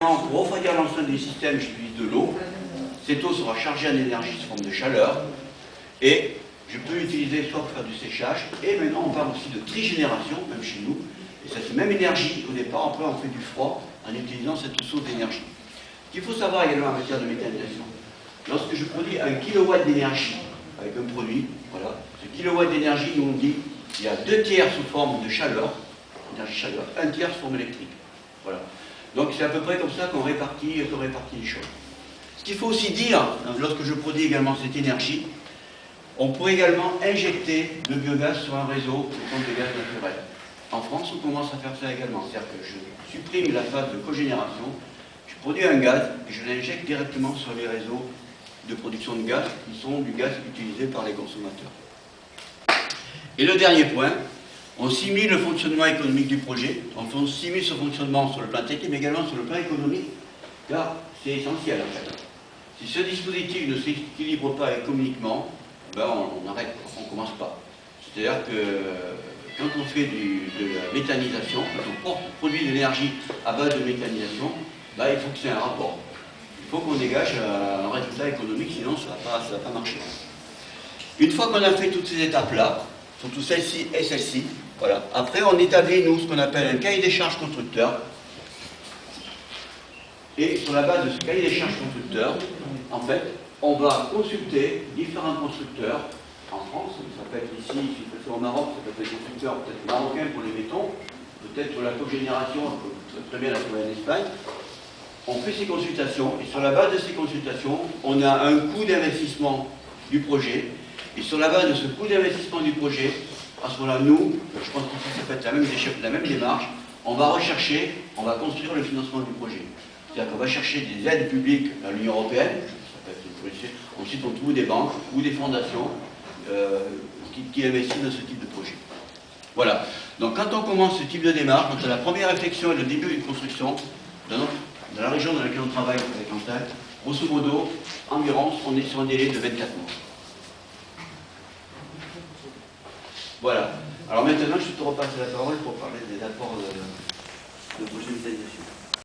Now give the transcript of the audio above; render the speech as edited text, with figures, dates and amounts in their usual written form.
Pour refroidir l'ensemble du système, j'utilise de l'eau. Cette eau sera chargée en énergie sous forme de chaleur. Et je peux l'utiliser soit pour faire du séchage, et maintenant on parle aussi de trigénération, même chez nous. Et cette même énergie, au départ, après on fait du froid en utilisant cette source d'énergie. Ce qu'il faut savoir également en matière de méthanisation, lorsque je produis 1 kW d'énergie avec un produit, voilà, ce kilowatt d'énergie, nous on dit, il y a 2 tiers sous forme de chaleur, énergie chaleur, 1 tiers sous forme électrique. Voilà. Donc c'est à peu près comme ça qu'on répartit les choses. Ce qu'il faut aussi dire, lorsque je produis également cette énergie, on pourrait également injecter le biogaz sur un réseau de pompe de gaz naturel. En France, on commence à faire ça également. C'est-à-dire que je supprime la phase de cogénération, je produis un gaz et je l'injecte directement sur les réseaux de production de gaz qui sont du gaz utilisé par les consommateurs. Et le dernier point, on simule le fonctionnement économique du projet, on simule ce fonctionnement sur le plan technique, mais également sur le plan économique, car c'est essentiel en fait. Si ce dispositif ne s'équilibre pas économiquement, ben on arrête, on ne commence pas. C'est-à-dire que quand on fait de la méthanisation, quand on produit de l'énergie à base de méthanisation, ben il faut que c'est un rapport. Il faut qu'on dégage un résultat économique, sinon ça ne va pas marcher. Une fois qu'on a fait toutes ces étapes-là, surtout celle-ci et celle-ci, voilà. Après, on établit, nous, ce qu'on appelle un cahier des charges constructeur. Et sur la base de ce cahier des charges constructeur, en fait, on va consulter différents constructeurs en France. Ça peut être ici, si c'est au Maroc, ça peut être des constructeurs peut-être marocains pour les bétons, peut-être pour la cogénération, on peut très bien la trouver en Espagne. On fait ces consultations, et sur la base de ces consultations, on a un coût d'investissement du projet. Et sur la base de ce coût d'investissement du projet, à ce moment-là, nous, je pense qu'ici ça peut être la même démarche, on va rechercher, on va construire le financement du projet. C'est-à-dire qu'on va chercher des aides publiques à l'Union européenne, ça peut être ensuite on trouve des banques ou des fondations qui investissent dans ce type de projet. Voilà. Donc quand on commence ce type de démarche, entre la première réflexion et le début d'une construction, dans la région dans laquelle on travaille avec Antal, grosso modo, environ, on est sur un délai de 24 mois. Voilà. Alors maintenant, je te repasse la parole pour parler des apports de projet de méthanisation.